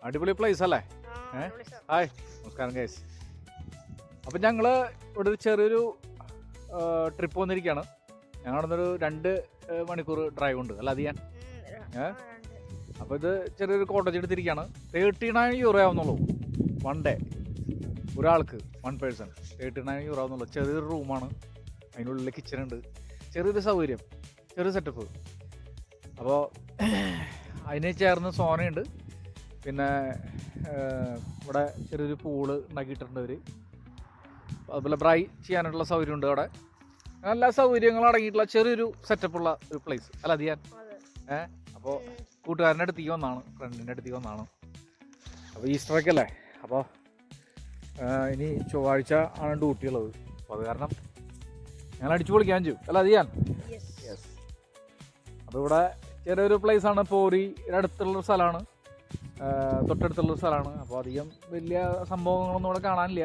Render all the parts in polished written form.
അടിപൊളി പ്ലേസ് അല്ലേ? ഹായ്, നമസ്കാരം ഗൈസ്. അപ്പം ഞങ്ങൾ ഇവിടെ ഒരു ചെറിയൊരു ട്രിപ്പ് വന്നിരിക്കുകയാണ്. ഞങ്ങൾ അവിടെ നിന്നൊരു 2 മണിക്കൂർ ഡ്രൈവ് ഉണ്ട് അല്ല അത് ഞാൻ. അപ്പോൾ ഇത് ചെറിയൊരു കോട്ടേജ് എടുത്തിരിക്കുകയാണ്. 39 യൂറോ ആവുന്നുള്ളൂ 1 ഡേ, ഒരാൾക്ക് 1 പേഴ്സൺ. 39 യൂറോ ആവുന്നുള്ളൂ. ചെറിയൊരു റൂമാണ്, അതിനുള്ളിൽ കിച്ചൺ ഉണ്ട്, ചെറിയൊരു സൗകര്യം, ചെറിയ സെറ്റപ്പ്. അപ്പോൾ അതിന് ചേർന്ന് സോനയുണ്ട്, പിന്നെ ഇവിടെ ചെറിയൊരു പൂള് ഉണ്ടാക്കിയിട്ടുണ്ട് അവർ. അതുപോലെ ബ്രൈ ചെയ്യാനുള്ള സൗകര്യമുണ്ട് അവിടെ. എല്ലാ സൗകര്യങ്ങളും അടങ്ങിയിട്ടുള്ള ചെറിയൊരു സെറ്റപ്പുള്ള ഒരു പ്ലേസ് അല്ല അത് ഞാൻ. അപ്പോൾ കൂട്ടുകാരൻ്റെ അടുത്തേക്ക് വന്നാണ്, ഫ്രണ്ടിൻ്റെ അടുത്തേക്ക് വന്നാണ്. അപ്പോൾ ഈസ്റ്ററൊക്കെ അല്ലേ, അപ്പോൾ ഇനി ചൊവ്വാഴ്ച ആണ് ഡ്യൂട്ടി ഉള്ളത്. അപ്പോൾ അത് കാരണം ഞങ്ങൾ അടിച്ചു പൊളിക്കാൻ ചെയ്യും അല്ല അത് ഞാൻ. യെസ്. അപ്പോൾ ഇവിടെ ചെറിയൊരു പ്ലേസാണ്, പോരിയുടെ അടുത്തുള്ളൊരു സ്ഥലമാണ്, തൊട്ടടുത്തുള്ളൊരു സ്ഥലമാണ്. അപ്പോൾ അധികം വലിയ സംഭവങ്ങളൊന്നും ഇവിടെ കാണാനില്ല.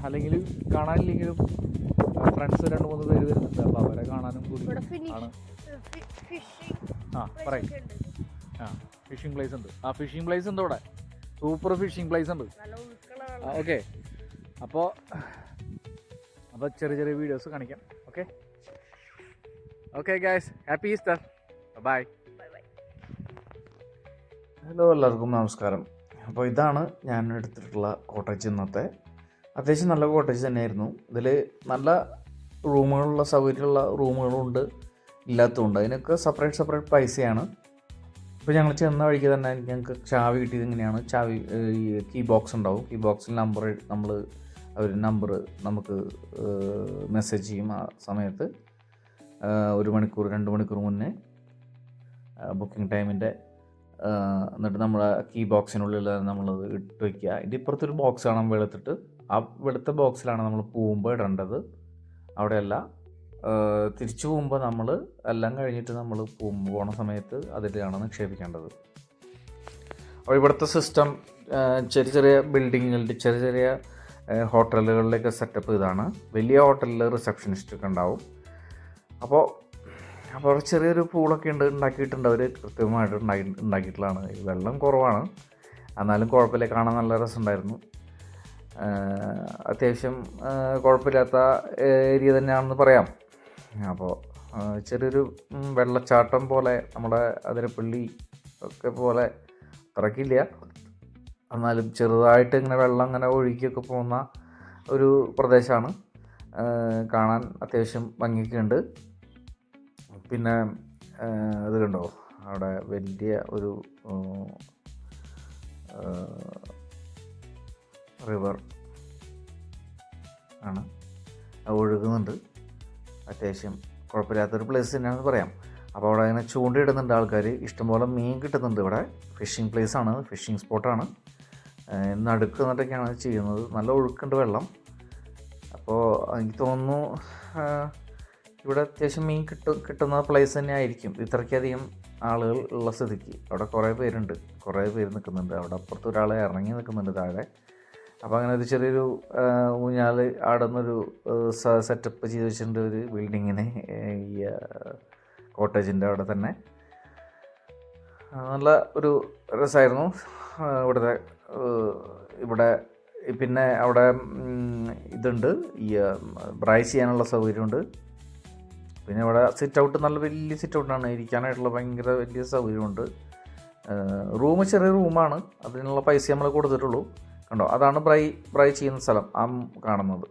അല്ലെങ്കിൽ കാണാനില്ലെങ്കിലും ഫ്രണ്ട്സ് 2-3 പേര് വരുന്നുണ്ട്, അപ്പോൾ അവരെ കാണാനും കൂടി ആണ്. പറയും. ഫിഷിംഗ് പ്ലേസ് ഉണ്ട്. ഫിഷിംഗ് പ്ലേസ് ഉണ്ട് ഇവിടെ, സൂപ്പർ ഫിഷിംഗ് പ്ലേസ് ഉണ്ട്. ഓക്കെ, അപ്പോൾ ചെറിയ ചെറിയ വീഡിയോസ് കാണിക്കാം. Okay guys, happy Easter, bye. Hello, എല്ലാവർക്കും നമസ്കാരം. അപ്പോൾ ഇതാണ് ഞാൻ എടുത്തിട്ടുള്ള കോട്ടേജ്. ഇന്നത്തെ അത്യാവശ്യം നല്ല കോട്ടേജ് തന്നെയായിരുന്നു. ഇതിൽ നല്ല റൂമുകളുള്ള സൗകര്യമുള്ള റൂമുകളുണ്ട്, ഇല്ലാത്തതുണ്ട്. അതിനൊക്കെ സെപ്പറേറ്റ് പൈസയാണ്. ഇപ്പോൾ ഞങ്ങൾ ചെന്ന വഴിക്ക് തന്നെ ഞങ്ങൾക്ക് ചാവി കിട്ടിയത് എങ്ങനെയാണ്, ചാവി ഈ കീ ബോക്സ് ഉണ്ടാവും. കീ ബോക്സിൽ അവർ നമ്പർ നമുക്ക് മെസ്സേജ് ചെയ്യും. ആ സമയത്ത് 1 മണിക്കൂർ 2 മണിക്കൂർ മുന്നേ ബുക്കിംഗ് ടൈമിൻ്റെ. എന്നിട്ട് നമ്മൾ കീ ബോക്സിനുള്ളിൽ നമ്മളത് ഇട്ട് വയ്ക്കുക. ഇതിൻ്റെ ഇപ്പുറത്തൊരു ബോക്സ് കാണാൻ വെളുത്തിട്ട്, ആ വെളുത്ത ബോക്സിലാണ് നമ്മൾ പോകുമ്പോൾ ഇടേണ്ടത്. അവിടെയല്ല, തിരിച്ചു പോകുമ്പോൾ നമ്മൾ എല്ലാം കഴിഞ്ഞിട്ട് നമ്മൾ പോണ സമയത്ത് അതിലാണ് നിക്ഷേപിക്കേണ്ടത്. അപ്പോൾ ഇവിടുത്തെ സിസ്റ്റം ചെറിയ ബിൽഡിങ്ങുകളുടെ ചെറിയ ഹോട്ടലുകളിലേക്ക് സെറ്റപ്പ് ഇതാണ്. വലിയ ഹോട്ടലിൽ റിസപ്ഷനിസ്റ്റൊക്കെ ഉണ്ടാവും. അപ്പോൾ ചെറിയൊരു പൂളൊക്കെ ഉണ്ടാക്കിയിട്ടുണ്ട് അവർ, കൃത്യമായിട്ട് ഉണ്ടാക്കിയിട്ടുള്ളതാണ്. വെള്ളം കുറവാണ്, എന്നാലും കുഴപ്പമില്ല, കാണാൻ നല്ല രസമുണ്ടായിരുന്നു. അത്യാവശ്യം കുഴപ്പമില്ലാത്ത ഏരിയ തന്നെയാണെന്ന് പറയാം. അപ്പോൾ ചെറിയൊരു വെള്ളച്ചാട്ടം പോലെ, നമ്മുടെ അതിരപ്പള്ളി ഒക്കെ പോലെ അത്രയ്ക്കില്ല, എന്നാലും ചെറുതായിട്ട് ഇങ്ങനെ വെള്ളം ഇങ്ങനെ ഒഴുകിയൊക്കെ പോകുന്ന ഒരു പ്രദേശമാണ്. കാണാൻ അത്യാവശ്യം ഭംഗിയൊക്കെ ഉണ്ട്. പിന്നെ ഇത് കണ്ടോ, അവിടെ വലിയ ഒരു റിവർ ആണ്, ഒഴുകുന്നുണ്ട്. അത്യാവശ്യം കുഴപ്പമില്ലാത്തൊരു പ്ലേസ് തന്നെയാണെന്ന് പറയാം. അപ്പോൾ അവിടെ അങ്ങനെ ചൂണ്ടയിടുന്നുണ്ട് ആൾക്കാർ, ഇഷ്ടംപോലെ മീൻ കിട്ടുന്നുണ്ട്. ഇവിടെ ഫിഷിംഗ് പ്ലേസാണ്, ഫിഷിംഗ് സ്പോട്ടാണ്. നടുക്ക് നിന്നിട്ടൊക്കെയാണ് ചെയ്യുന്നത്. നല്ല ഒഴുക്കുണ്ട് വെള്ളം. അപ്പോൾ എനിക്ക് തോന്നുന്നു ഇവിടെ അത്യാവശ്യം മീൻ കിട്ടുന്ന പ്ലേസ് തന്നെ ആയിരിക്കും, ഇത്രയ്ക്കധികം ആളുകൾ ഉള്ള സ്ഥിതിക്ക്. അവിടെ കുറേ പേര് നിൽക്കുന്നുണ്ട്. അവിടെ അപ്പുറത്ത് ഒരാൾ ഇറങ്ങി നിൽക്കുന്നുണ്ട് താഴെ. അപ്പോൾ അങ്ങനെ ഒരു ചെറിയൊരു ഊഞ്ഞാൽ ആടുന്നൊരു സെറ്റപ്പ് ചെയ്ത് വെച്ചിട്ടുണ്ട് ഒരു ബിൽഡിങ്ങിന്, ഈ കോട്ടേജിൻ്റെ അവിടെ തന്നെ. നല്ല ഒരു രസമായിരുന്നു ഇവിടെ. പിന്നെ അവിടെ ഇതുണ്ട്, ഈ ബ്രൈ ചെയ്യാനുള്ള സൗകര്യമുണ്ട്. പിന്നെ ഇവിടെ സിറ്റ് ഔട്ട്, നല്ല വലിയ സിറ്റ് ഔട്ടാണ്, ഇരിക്കാനായിട്ടുള്ള ഭയങ്കര വലിയ സൗകര്യമുണ്ട്. ചെറിയ റൂമാണ്, അതിനുള്ള പൈസ നമ്മൾ കൊടുത്തിട്ടുള്ളൂ. കണ്ടോ, അതാണ് ബ്രൈ ചെയ്യുന്ന സ്ഥലം, ആ കാണുന്നത്.